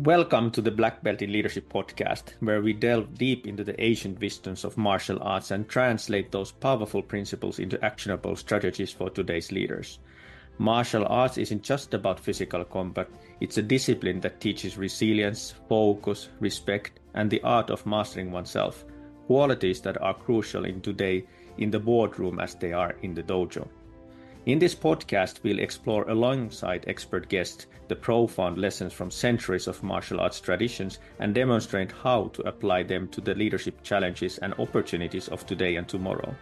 Welcome to the Black Belt in Leadership podcast, where we delve deep into the ancient wisdoms of martial arts and translate those powerful principles into actionable strategies for today's leaders. Martial arts isn't just about physical combat, it's a discipline that teaches resilience, focus, respect, and the art of mastering oneself, qualities that are crucial in today in the boardroom as they are in the dojo. In this podcast, we'll explore alongside expert guests the profound lessons from centuries of martial arts traditions and demonstrate how to apply them to the leadership challenges and opportunities of today and tomorrow.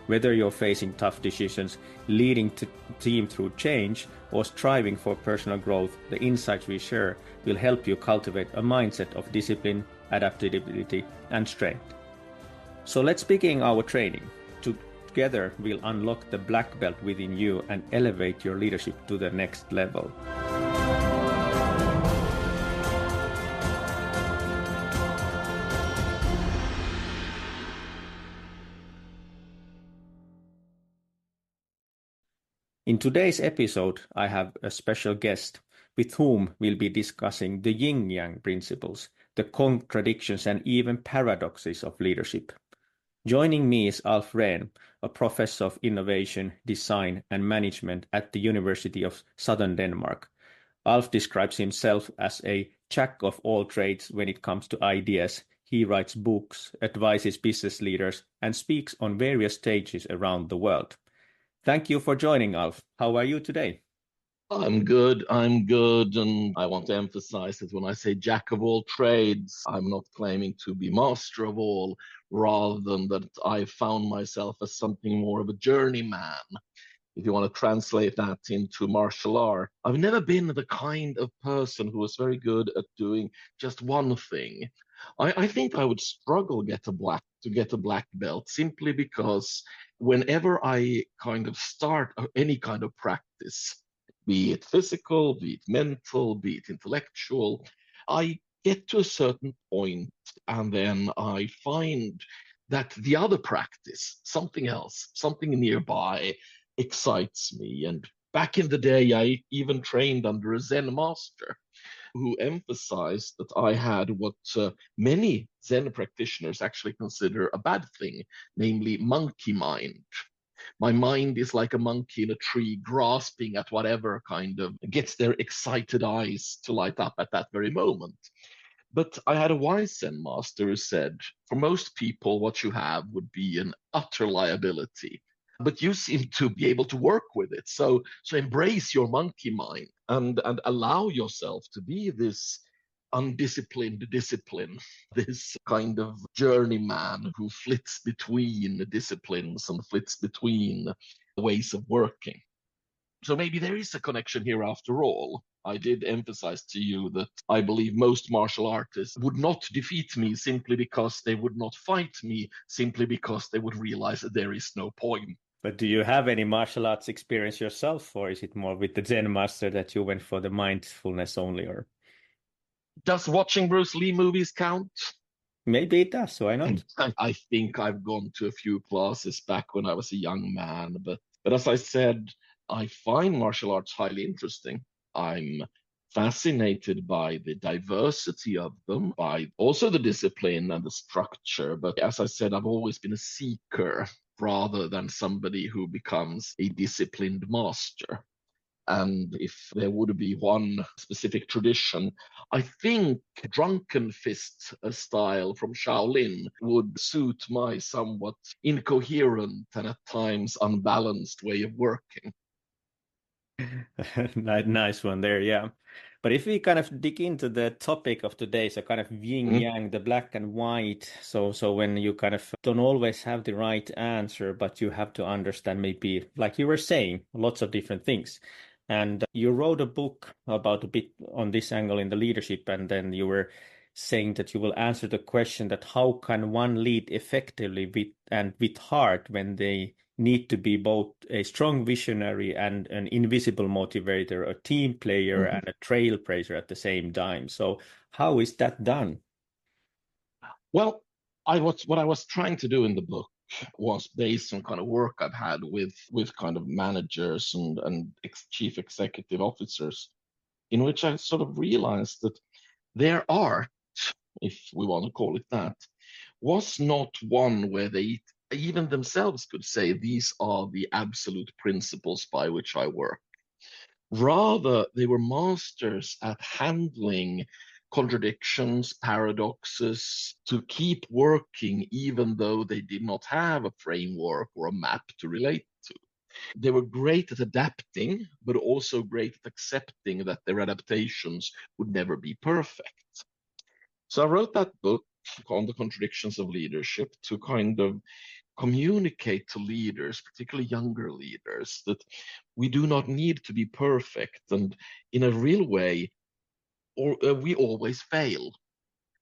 Whether you're facing tough decisions, leading the team through change, or striving for personal growth, the insights we share will help you cultivate a mindset of discipline, adaptability, and strength. So let's begin our training. Together, we'll unlock the black belt within you and elevate your leadership to the next level. In today's episode, I have a special guest with whom we'll be discussing the Yin Yang principles, the contradictions and even paradoxes of leadership. Joining me is Alf Rehn, a professor of innovation, design, and management at the University of Southern Denmark. Alf describes himself as a jack of all trades when it comes to ideas. He writes books, advises business leaders, and speaks on various stages around the world. Thank you for joining, Alf. How are you today? I'm good. And I want to emphasize that when I say jack of all trades, I'm not claiming to be master of all, rather than that I found myself as something more of a journeyman. If you want to translate that into martial art, I've never been the kind of person who was very good at doing just one thing. I think I would struggle to get a black belt simply because whenever I kind of start any kind of practice, be it physical, be it mental, be it intellectual, I get to a certain point and then I find that the other practice, something else, something nearby, excites me. And back in the day, I even trained under a Zen master who emphasized that I had what many Zen practitioners actually consider a bad thing, namely monkey mind. My mind is like a monkey in a tree grasping at whatever kind of gets their excited eyes to light up at that very moment. But I had a wise Zen master who said, for most people, what you have would be an utter liability. But you seem to be able to work with it. So embrace your monkey mind and allow yourself to be this undisciplined discipline, this kind of journeyman who flits between the disciplines and flits between ways of working. So maybe there is a connection here after all. I did emphasize to you that I believe most martial artists would not defeat me simply because they would not fight me, simply because they would realize that there is no point. But do you have any martial arts experience yourself, or is it more with the Zen master that you went for the mindfulness only, or? Does watching Bruce Lee movies count? Maybe it does, why not? I think I've gone to a few classes back when I was a young man, but as I said, I find martial arts highly interesting. I'm fascinated by the diversity of them, by also the discipline and the structure. But as I said, I've always been a seeker rather than somebody who becomes a disciplined master. And if there would be one specific tradition, I think drunken fist style from Shaolin would suit my somewhat incoherent and at times unbalanced way of working. Nice one there, yeah. But if we kind of dig into the topic of today, so kind of yin yang, the black and white. So when you kind of don't always have the right answer, but you have to understand maybe, like you were saying, lots of different things. And you wrote a book about a bit on this angle in the leadership, and then you were saying that you will answer the question that how can one lead effectively with heart when they need to be both a strong visionary and an invisible motivator, a team player and a trailblazer at the same time. So how is that done? Well, what I was trying to do in the book was based on kind of work I've had with kind of managers and chief executive officers, in which I sort of realized that Their art, if we want to call it that, was not one where they even themselves could say, these are the absolute principles by which I work. Rather, they were masters at handling contradictions, paradoxes, to keep working even though they did not have a framework or a map to relate to. They were great at adapting, but also great at accepting that their adaptations would never be perfect. So I wrote that book on the contradictions of leadership to kind of communicate to leaders, particularly younger leaders, that we do not need to be perfect. And in a real way, we always fail.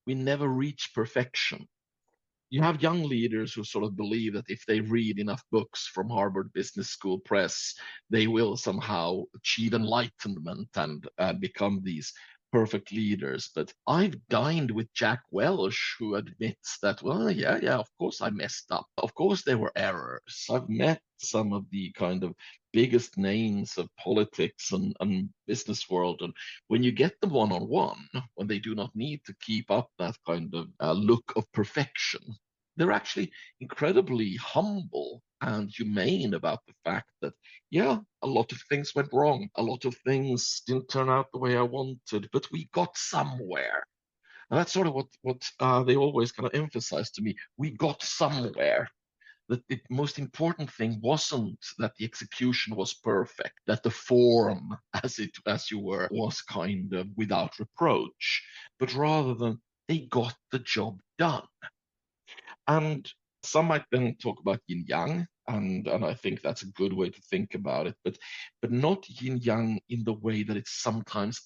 We never reach perfection. You have young leaders who sort of believe that if they read enough books from Harvard Business School Press, they will somehow achieve enlightenment and become these perfect leaders. But I've dined with Jack Welch, who admits that, well, yeah, of course I messed up. Of course there were errors. I've met some of the kind of biggest names of politics and business world. And when you get them one on one, when they do not need to keep up that kind of look of perfection, they're actually incredibly humble and humane about the fact that, yeah, a lot of things went wrong. A lot of things didn't turn out the way I wanted, but we got somewhere. And that's sort of what they always kind of emphasize to me. We got somewhere. That the most important thing wasn't that the execution was perfect, that the form, as you were, was kind of without reproach, but rather than they got the job done. And some might then talk about yin yang, and I think that's a good way to think about it, but not yin yang in the way that it's sometimes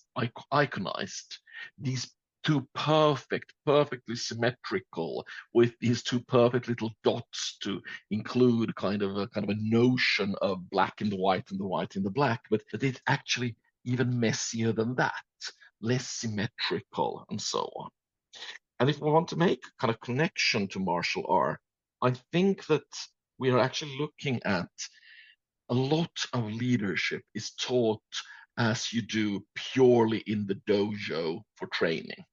iconized. These two perfectly symmetrical, with these two perfect little dots to include kind of a notion of black in the white and the white in the black, but it's actually even messier than that, less symmetrical, and so on. And if we want to make kind of connection to martial art, I think that we are actually looking at a lot of leadership is taught as you do purely in the dojo for training.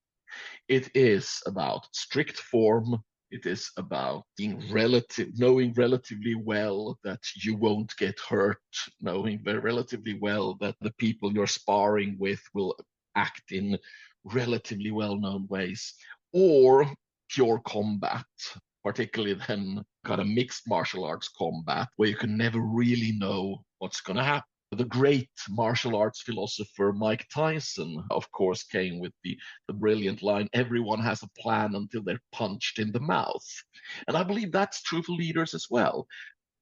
It is about strict form. It is about knowing relatively well that you won't get hurt, knowing very relatively well that the people you're sparring with will act in relatively well-known ways, or pure combat, particularly then kind of mixed martial arts combat, where you can never really know what's going to happen. The great martial arts philosopher Mike Tyson, of course, came with the brilliant line, everyone has a plan until they're punched in the mouth. And I believe that's true for leaders as well.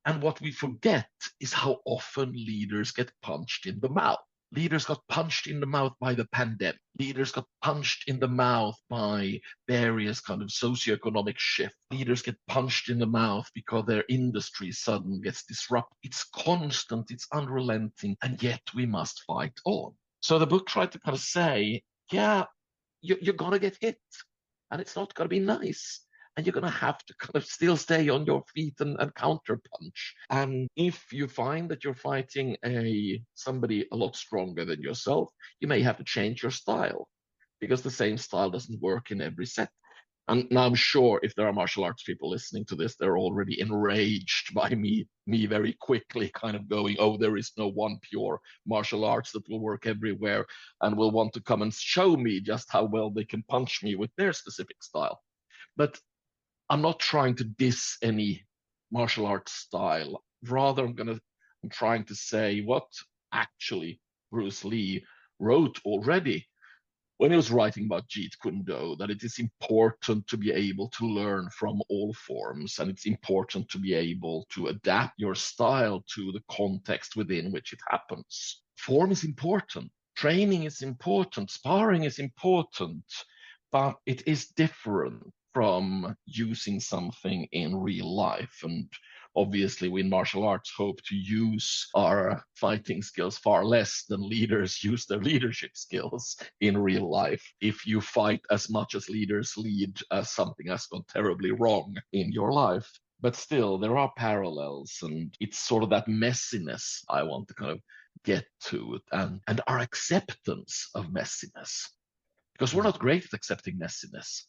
And what we forget is how often leaders get punched in the mouth. Leaders got punched in the mouth by the pandemic. Leaders got punched in the mouth by various kind of socioeconomic shifts. Leaders get punched in the mouth because their industry suddenly gets disrupted. It's constant, it's unrelenting, and yet we must fight on. So the book tried to kind of say, yeah, you're going to get hit, and it's not going to be nice. And you're going to have to kind of still stay on your feet and counter punch. And if you find that you're fighting somebody a lot stronger than yourself, you may have to change your style because the same style doesn't work in every set. And now I'm sure if there are martial arts people listening to this, they're already enraged by me very quickly kind of going, oh, there is no one pure martial arts that will work everywhere and will want to come and show me just how well they can punch me with their specific style. But I'm not trying to diss any martial arts style. Rather, I'm trying to say what actually Bruce Lee wrote already when he was writing about Jeet Kune Do, that it is important to be able to learn from all forms, and it's important to be able to adapt your style to the context within which it happens. Form is important, training is important, sparring is important, but it is different from using something in real life. And obviously, we in martial arts hope to use our fighting skills far less than leaders use their leadership skills in real life. If you fight as much as leaders lead, something has gone terribly wrong in your life. But still, there are parallels, and it's sort of that messiness I want to kind of get to, and our acceptance of messiness. because we're not great at accepting messiness.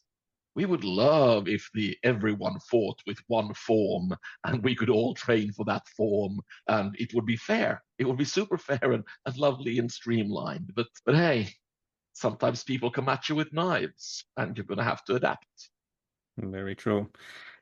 We would love if everyone fought with one form and we could all train for that form and it would be fair. It would be super fair and lovely and streamlined. But hey, sometimes people come at you with knives and you're going to have to adapt. Very true.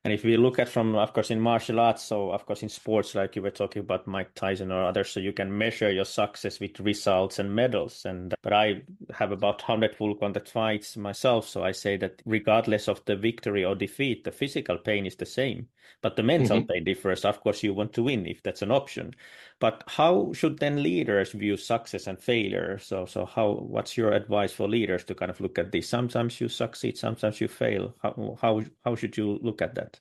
And if we look at from, of course, in martial arts, so of course in sports, like you were talking about Mike Tyson or others, so you can measure your success with results and medals. And but I have about 100 full contact fights myself, so I say that regardless of the victory or defeat, the physical pain is the same, but the mental Mm-hmm. pain differs. Of course, you want to win if that's an option. But how should then leaders view success and failure? So what's your advice for leaders to kind of look at this? Sometimes you succeed, sometimes you fail. How should you look at that?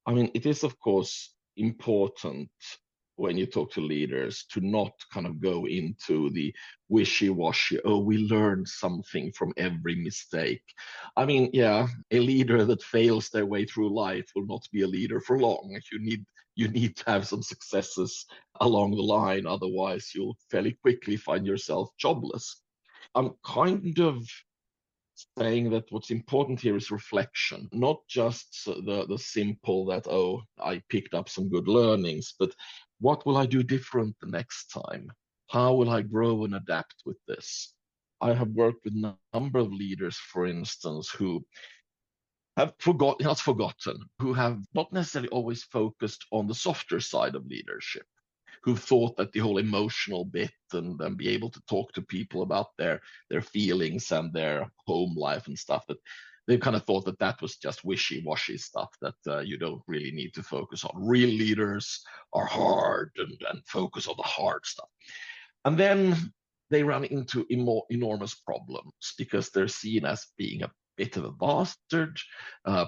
I mean, it is, of course, important when you talk to leaders to not kind of go into the wishy-washy, oh, we learned something from every mistake. I mean, yeah, a leader that fails their way through life will not be a leader for long. You need to have some successes along the line, otherwise you'll fairly quickly find yourself jobless. I'm kind of saying that what's important here is reflection, not just the simple that, oh, I picked up some good learnings, but what will I do different the next time? How will I grow and adapt with this? I have worked with a number of leaders, for instance, who have not forgotten, who have not necessarily always focused on the softer side of leadership, who thought that the whole emotional bit and be able to talk to people about their feelings and their home life and stuff, that they kind of thought that that was just wishy-washy stuff that you don't really need to focus on. Real leaders are hard and focus on the hard stuff. And then they run into enormous problems because they're seen as being a bit of a bastard.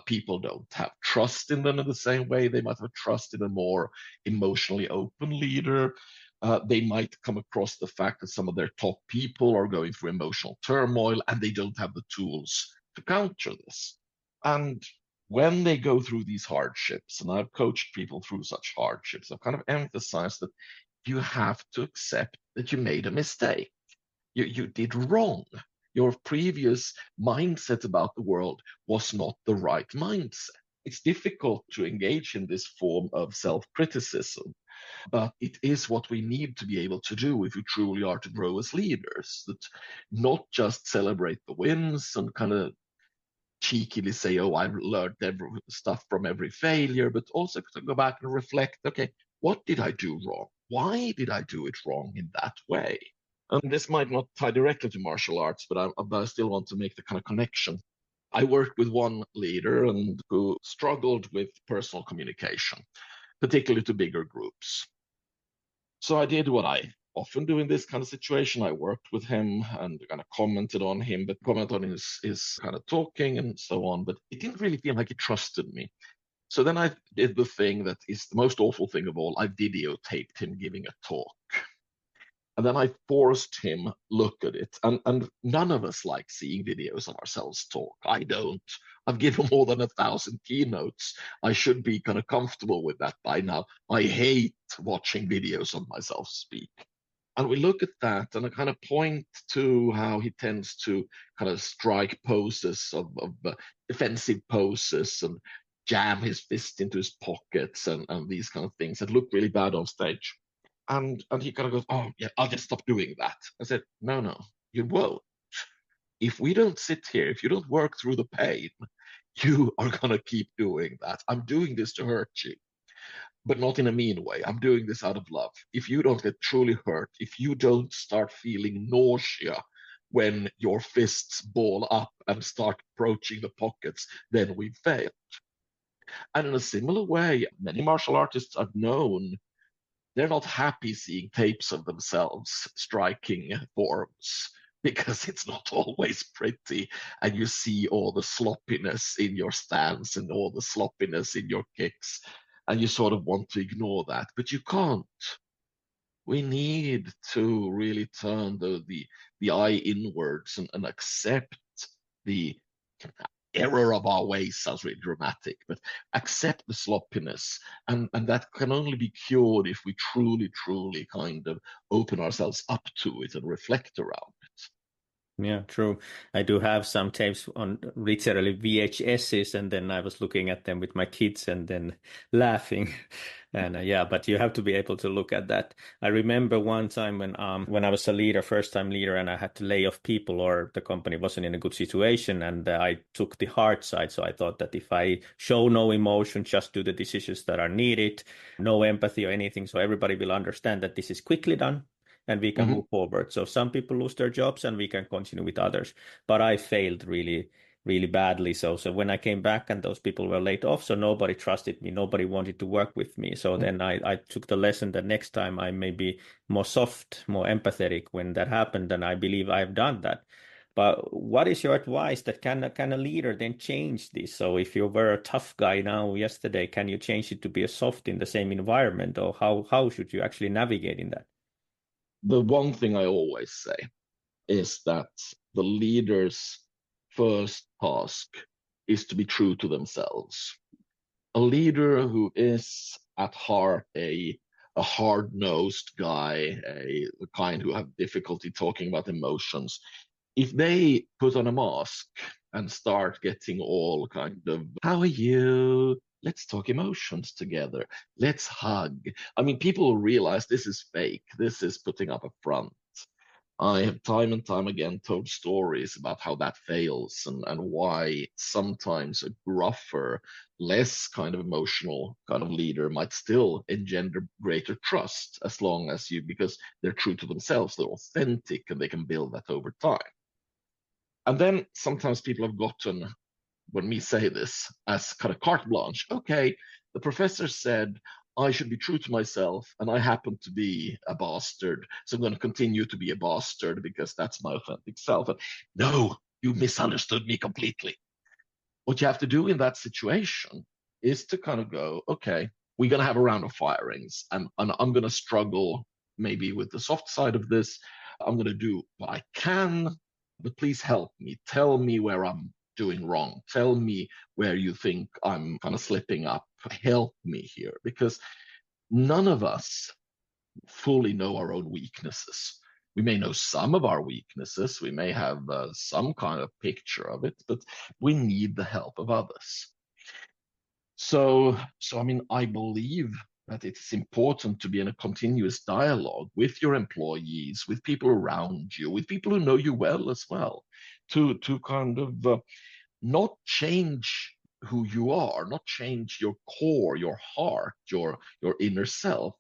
People don't have trust in them in the same way they might have trust in a more emotionally open leader. They might come across the fact that some of their top people are going through emotional turmoil and they don't have the tools to counter this. And when they go through these hardships, and I've coached people through such hardships, I've kind of emphasized that you have to accept that you made a mistake. You did wrong. Your previous mindset about the world was not the right mindset. It's difficult to engage in this form of self criticism, but it is what we need to be able to do if we truly are to grow as leaders. That not just celebrate the wins and kind of cheekily say, oh, I've learned every stuff from every failure, but also to go back and reflect, okay, what did I do wrong? Why did I do it wrong in that way? And this might not tie directly to martial arts, but I still want to make the kind of connection. I worked with one leader and who struggled with personal communication, particularly to bigger groups. So I did what I often do in this kind of situation. I worked with him and kind of commented on him, but commented on his kind of talking and so on. But it didn't really feel like he trusted me. So then I did the thing that is the most awful thing of all. I videotaped him giving a talk. And then I forced him look at it. And none of us like seeing videos of ourselves talk. I don't. I've given more than 1,000 keynotes. I should be kind of comfortable with that by now. I hate watching videos of myself speak. And we look at that and I kind of point to how he tends to kind of strike poses of defensive poses and jam his fist into his pockets and these kind of things that look really bad on stage. And he kind of goes, oh, yeah, I'll just stop doing that. I said, no, you won't. If we don't sit here, if you don't work through the pain, you are going to keep doing that. I'm doing this to hurt you, but not in a mean way. I'm doing this out of love. If you don't get truly hurt, if you don't start feeling nausea when your fists ball up and start approaching the pockets, then we've failed. And in a similar way, many martial artists I've known, they're not happy seeing tapes of themselves striking forms because it's not always pretty. And you see all the sloppiness in your stance and all the sloppiness in your kicks. And you sort of want to ignore that, but you can't. We need to really turn the eye inwards and accept the error of our ways. Sounds really dramatic, but accept the sloppiness. And that can only be cured if we truly kind of open ourselves up to it and reflect around it. Yeah, true. I do have some tapes on literally VHSs, and then I was looking at them with my kids and then laughing. And yeah, but you have to be able to look at that. I remember one time when I was a leader, first time leader, and I had to lay off people or the company wasn't in a good situation, and I took the hard side. So I thought that if I show no emotion, just do the decisions that are needed, no empathy or anything, so everybody will understand that this is quickly done and we can Hmm. move forward. So some people lose their jobs and we can continue with others. But I failed really, really badly. So when I came back and those people were laid off, so nobody trusted me, nobody wanted to work with me. So then I took the lesson that next time I may be more soft, more empathetic when that happened, and I believe I've done that. But what is your advice that can a leader then change this? So if you were a tough guy now yesterday, can you change it to be a soft in the same environment, or how should you actually navigate in that? The one thing I always say is that the leader's first task is to be true to themselves. A leader who is at heart a hard-nosed guy, a kind who have difficulty talking about emotions, if they put on a mask and start getting all kind of, how are you? Let's talk emotions together. Let's hug. I mean, people realize this is fake. This is putting up a front. I have time and time again told stories about how that fails and why sometimes a gruffer, less kind of emotional kind of leader might still engender greater trust as long as you, because they're true to themselves, they're authentic, and they can build that over time. And then sometimes people have gotten, when we say this, as kind of carte blanche. Okay, the professor said I should be true to myself, and I happen to be a bastard, so I'm going to continue to be a bastard because that's my authentic self. And no, you misunderstood me completely. What you have to do in that situation is to kind of go, okay, we're going to have a round of firings, and I'm going to struggle maybe with the soft side of this. I'm going to do what I can, but please help me. Tell me where I'm doing wrong. Tell me where you think I'm kind of slipping up. Help me here, because none of us fully know our own weaknesses. We may know some of our weaknesses, we may have some kind of picture of it, but we need the help of others. So I mean, I believe that it's important to be in a continuous dialogue with your employees, with people around you, with people who know you well as well, to kind of not change who you are, not change your core, your heart, your inner self,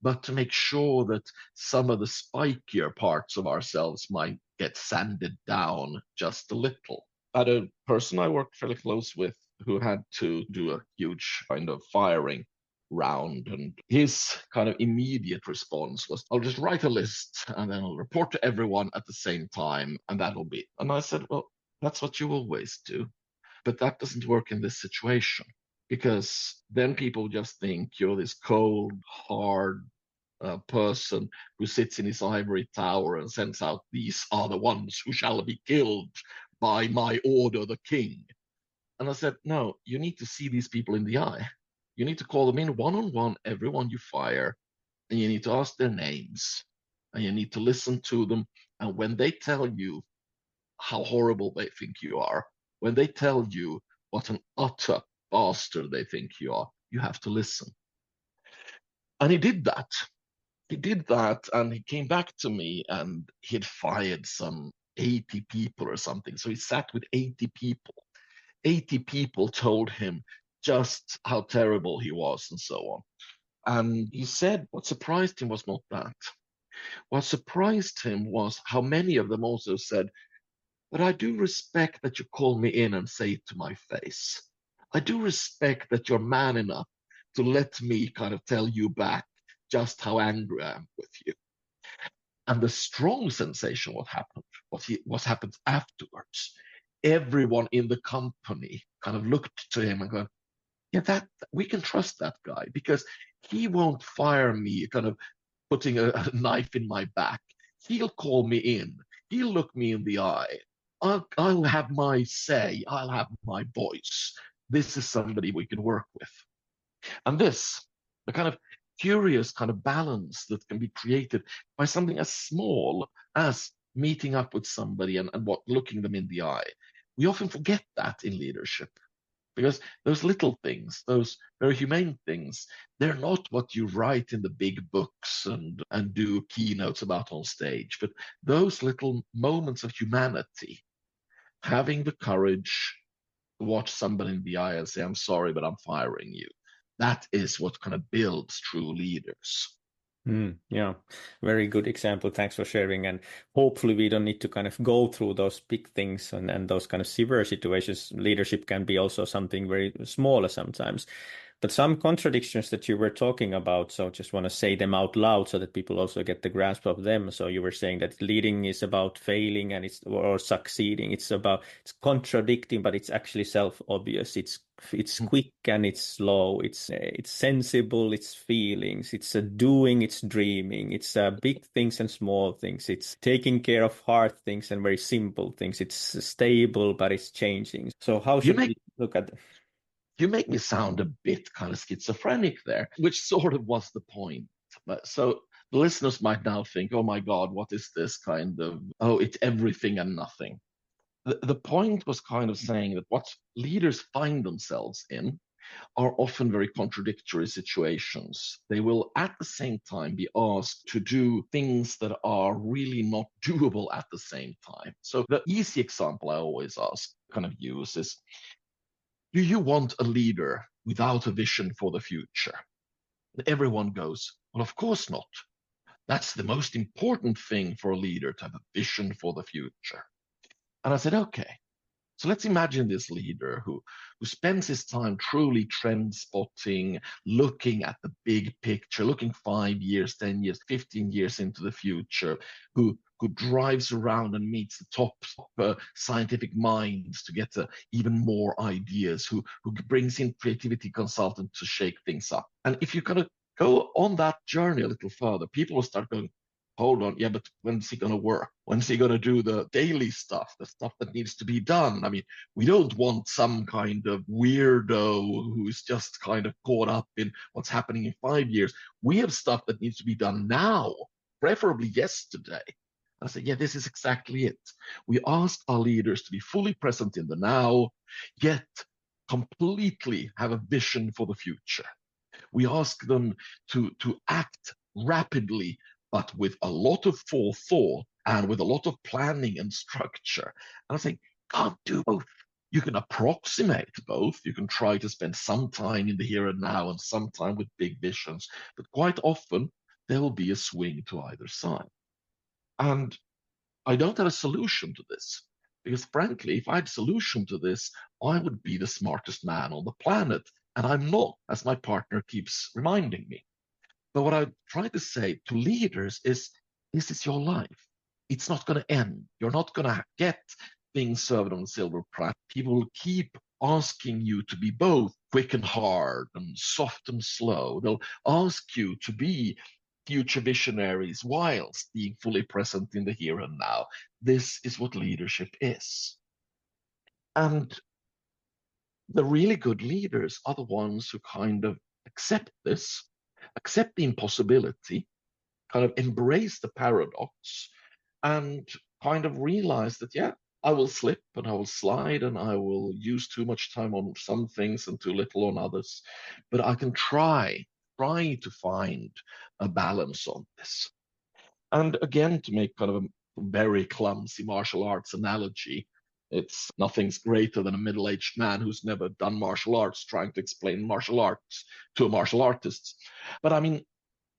but to make sure that some of the spikier parts of ourselves might get sanded down just a little. I had a person I worked fairly close with who had to do a huge kind of firing round, and his kind of immediate response was, I'll just write a list and then I'll report to everyone at the same time, and that'll be. And I said, well, that's what you always do. But that doesn't work in this situation, because then people just think you're this cold, hard person who sits in his ivory tower and sends out, these are the ones who shall be killed by my order, the king. And I said, no, you need to see these people in the eye. You need to call them in one on one, everyone you fire, and you need to ask their names, and you need to listen to them. And when they tell you how horrible they think you are, when they tell you what an utter bastard they think you are, you have to listen. And he did that. He did that, and he came back to me, and he had fired some 80 people or something. So he sat with 80 people. 80 people told him just how terrible he was and so on. And he said what surprised him was not that. What surprised him was how many of them also said, but I do respect that you call me in and say it to my face. I do respect that you're man enough to let me kind of tell you back just how angry I am with you. And the strong sensation, what happened afterwards, everyone in the company kind of looked to him and go, yeah, that we can trust that guy because he won't fire me, kind of putting a knife in my back. He'll call me in. He'll look me in the eye. I'll have my say. I'll have my voice. This is somebody we can work with. And this, the kind of curious kind of balance that can be created by something as small as meeting up with somebody and what looking them in the eye. We often forget that in leadership because those little things, those very humane things, they're not what you write in the big books and do keynotes about on stage, but those little moments of humanity, having the courage to watch somebody in the eye and say, I'm sorry, but I'm firing you. That is what kind of builds true leaders. Yeah, very good example. Thanks for sharing. And hopefully, we don't need to kind of go through those big things and those kind of severe situations. Leadership can be also something very smaller sometimes. But some contradictions that you were talking about, so just want to say them out loud so that people also get the grasp of them. So you were saying that leading is about failing and it's or succeeding. It's contradicting, but it's actually self-obvious. It's quick and it's slow. It's sensible. It's feelings. It's doing. It's dreaming. It's big things and small things. It's taking care of hard things and very simple things. It's stable, but it's changing. So how You should make we look at it? you make me sound a bit kind of schizophrenic there, which sort of was the point. So the listeners might now think, oh my God, what is this kind of, oh, it's everything and nothing. The point was kind of saying that what leaders find themselves in are often very contradictory situations. They will at the same time be asked to do things that are really not doable at the same time. So the easy example I always ask, kind of use is, do you want a leader without a vision for the future? And everyone goes, well, of course not. That's the most important thing for a leader, to have a vision for the future. And I said, okay, so let's imagine this leader who spends his time truly trend spotting, looking at the big picture, looking 5 years, 10 years, 15 years into the future, who drives around and meets the top scientific minds to get even more ideas, who brings in creativity consultants to shake things up. And if you kind of go on that journey a little further, people will start going, hold on, yeah, but when's he going to work? When's he going to do the daily stuff, the stuff that needs to be done? I mean, we don't want some kind of weirdo who's just kind of caught up in what's happening in 5 years. We have stuff that needs to be done now, preferably yesterday. I say, yeah, this is exactly it. We ask our leaders to be fully present in the now, yet completely have a vision for the future. We ask them to act rapidly, but with a lot of forethought and with a lot of planning and structure. And I think, can't do both. You can approximate both. You can try to spend some time in the here and now and some time with big visions, but quite often there will be a swing to either side. And I don't have a solution to this because, frankly, if I had a solution to this, I would be the smartest man on the planet. And I'm not, as my partner keeps reminding me. But what I try to say to leaders is, this is your life. It's not going to end. You're not going to get things served on a silver platter. People will keep asking you to be both quick and hard and soft and slow. They'll ask you to be future visionaries whilst being fully present in the here and now. This is what leadership is. And the really good leaders are the ones who kind of accept this, accept the impossibility, kind of embrace the paradox, and kind of realize that, yeah, I will slip and I will slide and I will use too much time on some things and too little on others. But I can try to find a balance on this. And again, to make kind of a very clumsy martial arts analogy, it's nothing's greater than a middle-aged man who's never done martial arts trying to explain martial arts to a martial artist. But I mean,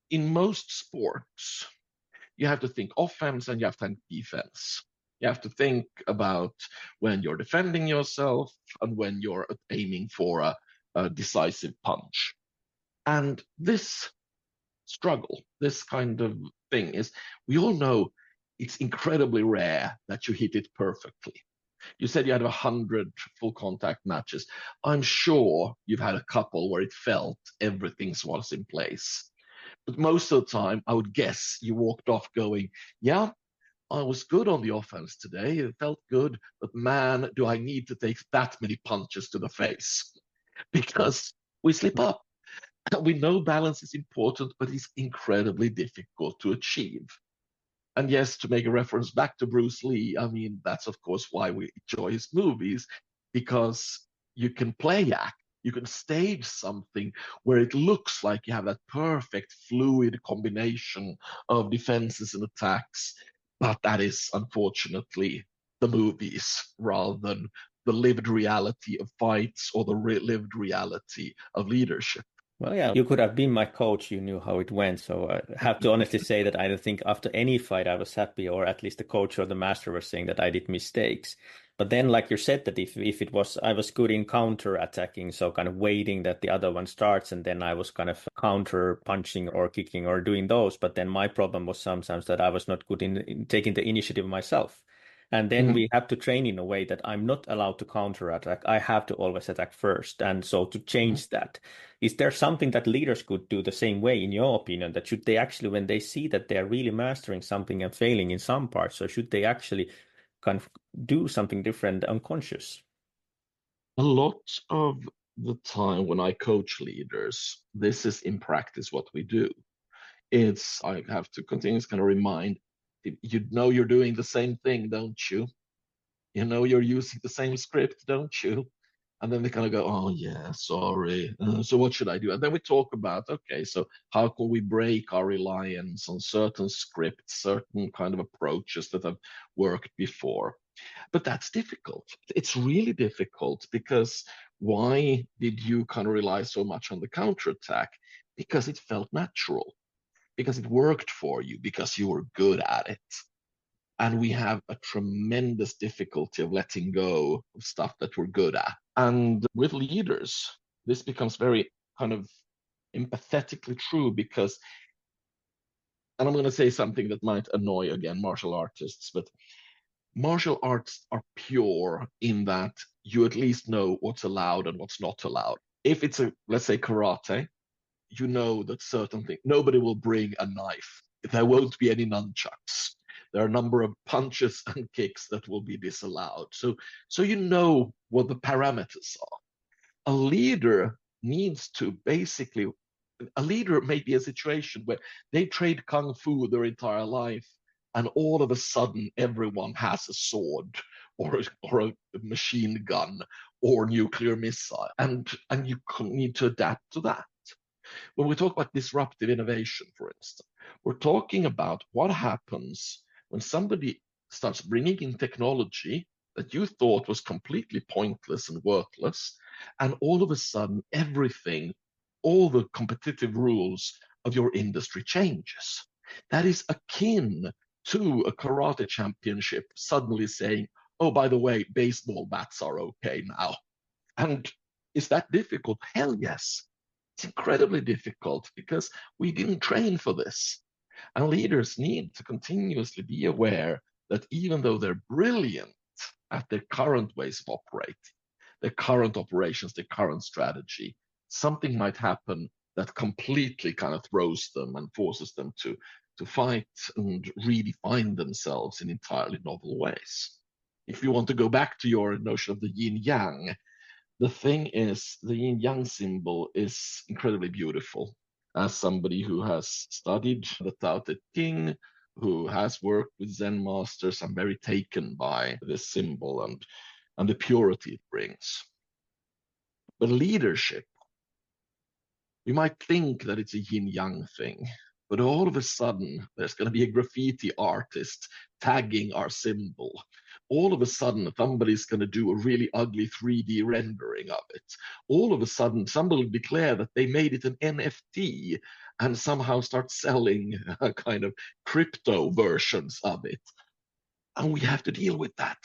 in most sports, you have to think offense and you have to think defense. You have to think about when you're defending yourself and when you're aiming for a decisive punch. And this struggle, this kind of thing is, we all know it's incredibly rare that you hit it perfectly. You said you had 100 full contact matches. I'm sure you've had a couple where it felt everything was in place. But most of the time, I would guess you walked off going, yeah, I was good on the offense today. It felt good, but man, do I need to take that many punches to the face? Because we slip up. We know balance is important, but it's incredibly difficult to achieve. And yes, to make a reference back to Bruce Lee, I mean, that's of course why we enjoy his movies, because you can play act, you can stage something where it looks like you have that perfect fluid combination of defenses and attacks. But that is unfortunately the movies rather than the lived reality of fights or the lived reality of leadership. Well, yeah, you could have been my coach. You knew how it went. So I have to honestly say that I don't think after any fight I was happy, or at least the coach or the master was saying that I did mistakes. But then, like you said, that if it was, I was good in counter attacking, so kind of waiting that the other one starts, and then I was kind of counter punching or kicking or doing those. But then my problem was sometimes that I was not good in taking the initiative myself. And then we have to train in a way that I'm not allowed to counterattack. I have to always attack first. And so to change that, is there something that leaders could do the same way, in your opinion, that should they actually, when they see that they're really mastering something and failing in some parts, so should they actually kind of do something different unconscious? A lot of the time when I coach leaders, this is in practice what we do. I have to continuously kind of remind, you know, you're doing the same thing, don't you? You know, you're using the same script, don't you? And then they kind of go, oh, yeah, sorry. So what should I do? And then we talk about, okay, so how can we break our reliance on certain scripts, certain kind of approaches that have worked before? But that's difficult. It's really difficult because why did you kind of rely so much on the counterattack? Because it felt natural, because it worked for you, because you were good at it. And we have a tremendous difficulty of letting go of stuff that we're good at. And with leaders, this becomes very kind of empathetically true because, and I'm going to say something that might annoy again martial artists, but martial arts are pure in that you at least know what's allowed and what's not allowed. If it's let's say karate, you know that certain things, nobody will bring a knife. There won't be any nunchucks. There are a number of punches and kicks that will be disallowed. So you know what the parameters are. A leader needs to basically, a leader may be a situation where they trade kung fu their entire life, and all of a sudden everyone has a sword or a machine gun or nuclear missile, and you need to adapt to that. When we talk about disruptive innovation, for instance, we're talking about what happens when somebody starts bringing in technology that you thought was completely pointless and worthless, and all of a sudden everything, all the competitive rules of your industry changes. That is akin to a karate championship suddenly saying, oh, by the way, baseball bats are okay now. And is that difficult? Hell yes. It's incredibly difficult because we didn't train for this. And leaders need to continuously be aware that even though they're brilliant at their current ways of operating, their current operations, their current strategy, something might happen that completely kind of throws them and forces them to fight and redefine themselves in entirely novel ways. If you want to go back to your notion of the yin yang, the thing is, the yin yang symbol is incredibly beautiful. As somebody who has studied the Tao Te Ching, who has worked with Zen masters, I'm very taken by this symbol and the purity it brings. But leadership, we might think that it's a yin yang thing, but all of a sudden there's going to be a graffiti artist tagging our symbol. All of a sudden somebody's going to do a really ugly 3D rendering of it. All of a sudden somebody will declare that they made it an NFT and somehow start selling kind of crypto versions of it. And we have to deal with that.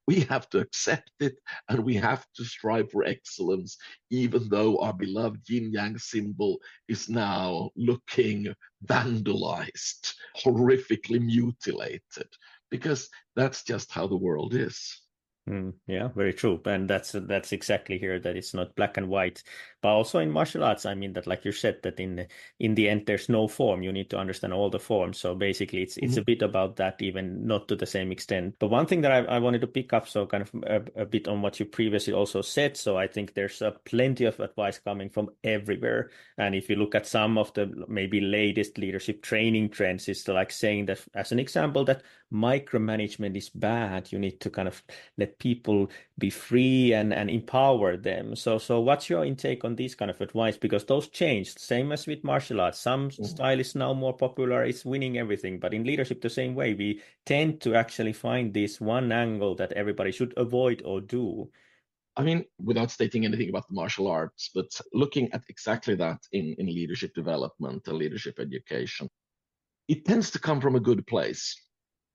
We have to accept it and we have to strive for excellence, even though our beloved yin yang symbol is now looking vandalized, horrifically mutilated, because that's just how the world is. Yeah, very true. And that's exactly here that it's not black and white. But also in martial arts, I mean that like you said that in the end there's no form. You need to understand all the forms. So basically it's Mhm. a bit about that, even not to the same extent. But one thing that I wanted to pick up, so kind of a bit on what you previously also said. So I think there's plenty of advice coming from everywhere. And if you look at some of the maybe latest leadership training trends, it's like saying that as an example that micromanagement is bad. You need to kind of let people be free and empower them. So what's your intake on this kind of advice? Because those changed, same as with martial arts. Some Mhm. style is now more popular, it's winning everything. But in leadership, the same way, we tend to actually find this one angle that everybody should avoid or do. I mean, without stating anything about the martial arts, but looking at exactly that in leadership development and leadership education, it tends to come from a good place.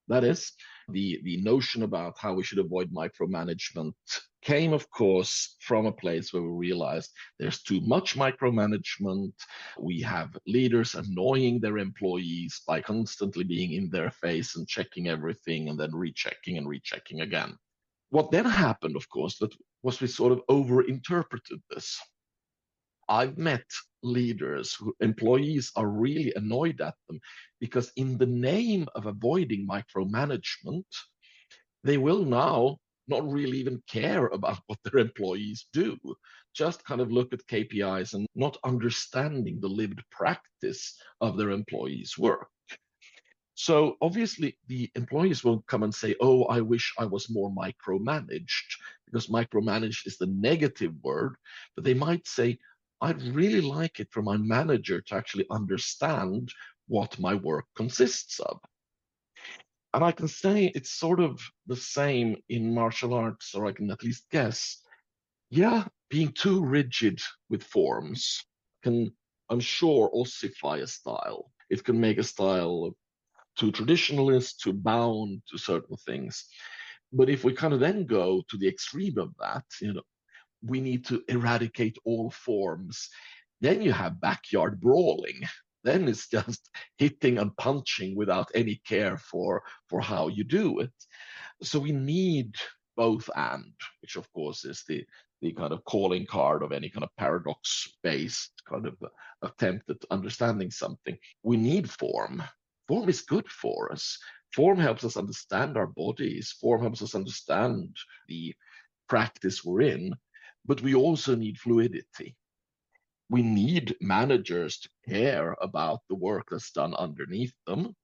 That is, the notion about how we should avoid micromanagement came, of course, from a place where we realized there's too much micromanagement. We have leaders annoying their employees by constantly being in their face and checking everything and then rechecking and rechecking again. What then happened, of course, that was we sort of overinterpreted this. I've met leaders who employees are really annoyed at them because in the name of avoiding micromanagement, they will now not really even care about what their employees do, just kind of look at KPIs and not understanding the lived practice of their employees' work. So obviously, the employees won't come and say, "Oh, I wish I was more micromanaged," because micromanaged is the negative word. But they might say, "I'd really like it for my manager to actually understand what my work consists of." And I can say it's sort of the same in martial arts, or I can at least guess. Yeah, being too rigid with forms can, I'm sure, ossify a style. It can make a style too traditionalist, too bound to certain things. But if we kind of then go to the extreme of that, we need to eradicate all forms. Then you have backyard brawling. Then it's just hitting and punching without any care for how you do it. So we need both and, which of course is the kind of calling card of any kind of paradox based kind of attempt at understanding something. We need form. Form is good for us. Form helps us understand our bodies. Form helps us understand the practice we're in, but we also need fluidity. We need managers to care about the work that's done underneath them,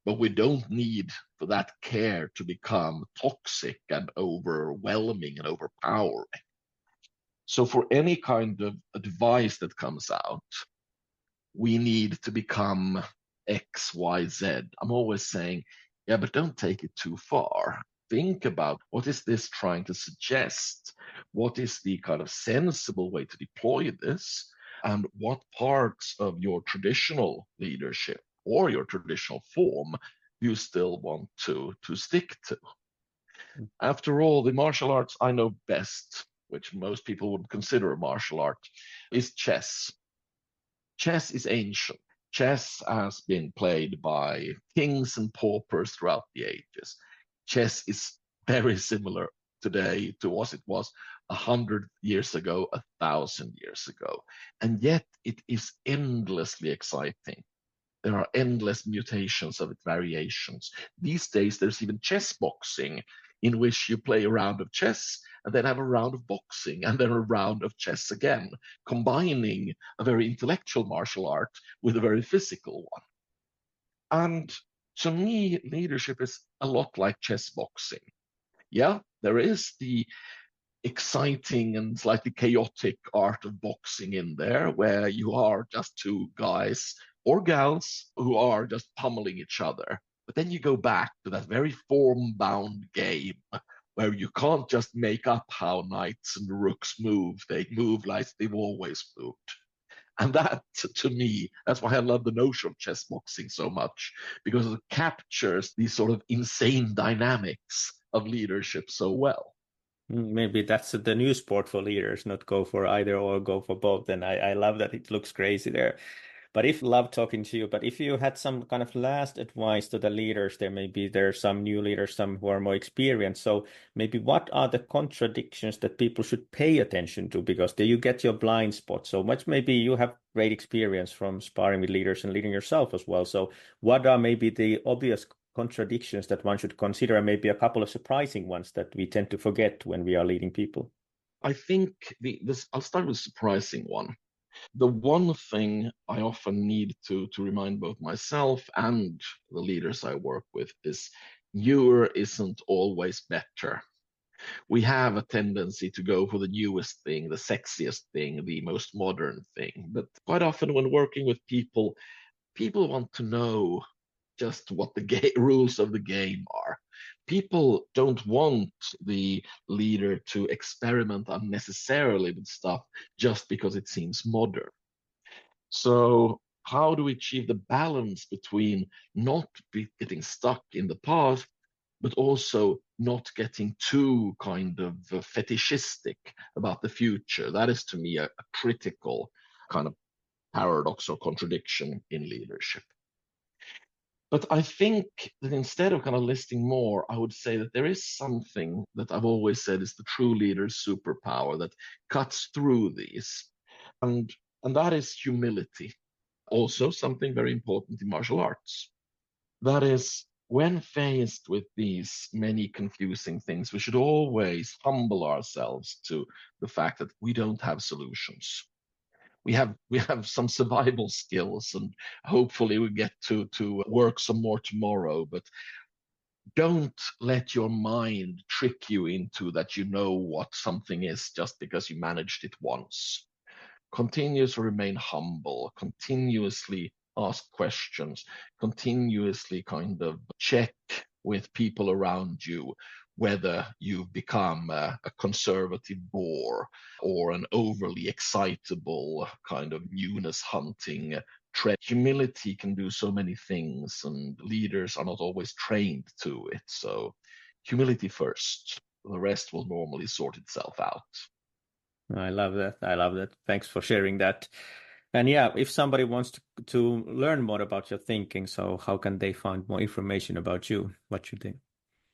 but we don't need for that care to become toxic and overwhelming and overpowering. So, for any kind of advice that comes out, we need to become X, Y, Z. I'm always saying, yeah, but don't take it too far. Think about what is this trying to suggest? What is the kind of sensible way to deploy this? And what parts of your traditional leadership or your traditional form do you still want to stick to? After all, the martial arts I know best, which most people would consider a martial art, is chess. Chess is ancient. Chess has been played by kings and paupers throughout the ages. Chess is very similar today to what it was 100 years ago, 1,000 years ago. And yet it is endlessly exciting. There are endless mutations of its variations. These days, there's even chess boxing, in which you play a round of chess and then have a round of boxing and then a round of chess again, combining a very intellectual martial art with a very physical one. And to me, leadership is a lot like chess boxing. Yeah, there is the exciting and slightly chaotic art of boxing in there, where you are just two guys or gals who are just pummeling each other. But then you go back to that very form bound game where you can't just make up how knights and rooks move. They move like they've always moved. And that, to me, that's why I love the notion of chess boxing so much, because it captures these sort of insane dynamics of leadership so well. Maybe that's the new sport for leaders, not go for either or, go for both. And I love that it looks crazy there. But if love talking to you, but if you had some kind of last advice to the leaders, there are some new leaders, some who are more experienced. So maybe what are the contradictions that people should pay attention to? Because there you get your blind spot so much. Maybe you have great experience from sparring with leaders and leading yourself as well. So what are maybe the obvious contradictions that one should consider, and maybe a couple of surprising ones that we tend to forget when we are leading people? I think I'll start with a surprising one. The one thing I often need to remind both myself and the leaders I work with is newer isn't always better. We have a tendency to go for the newest thing, the sexiest thing, the most modern thing. But quite often when working with people want to know just what the rules of the game are. People don't want the leader to experiment unnecessarily with stuff just because it seems modern. So how do we achieve the balance between not getting stuck in the past, but also not getting too kind of fetishistic about the future? That is, to me, a critical kind of paradox or contradiction in leadership. But I think that instead of kind of listing more, I would say that there is something that I've always said is the true leader's superpower that cuts through these. And that is humility. Also, something very important in martial arts. That is, when faced with these many confusing things, we should always humble ourselves to the fact that we don't have solutions. We have some survival skills, and hopefully we get to work some more tomorrow. But don't let your mind trick you into that you know what something is just because you managed it once. Continuously remain humble, continuously ask questions, continuously kind of check with people around you whether you've become a conservative bore or an overly excitable kind of newness hunting trend. Humility can do so many things, and leaders are not always trained to it. So humility first. The rest will normally sort itself out. I love that. I love that. Thanks for sharing that. And yeah, if somebody wants to learn more about your thinking, so how can they find more information about you? What you think?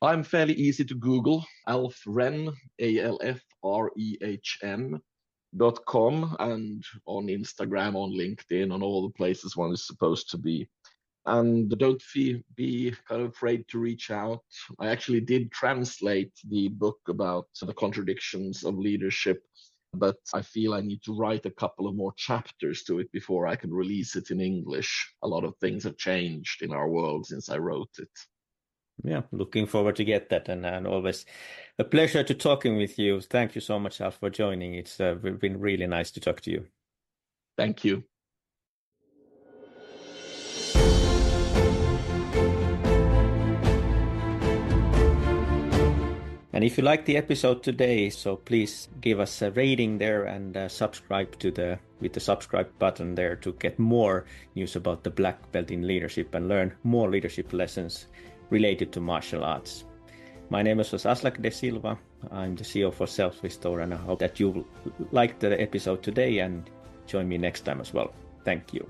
I'm fairly easy to Google. Alf Ren, AlfRehn.com, and on Instagram, on LinkedIn, on all the places one is supposed to be. And don't be kind of afraid to reach out. I actually did translate the book about the contradictions of leadership, but I feel I need to write a couple of more chapters to it before I can release it in English. A lot of things have changed in our world since I wrote it. Yeah, looking forward to get that, and always a pleasure to talking with you. Thank you so much, Alf, for joining. It's been really nice to talk to you. Thank you. And if you like the episode today, so please give us a rating there and subscribe with the subscribe button there to get more news about the black belt in leadership and learn more leadership lessons related to martial arts. My name is Aslak de Silva. I'm the CEO for Self Restore, and I hope that you liked the episode today and join me next time as well. Thank you.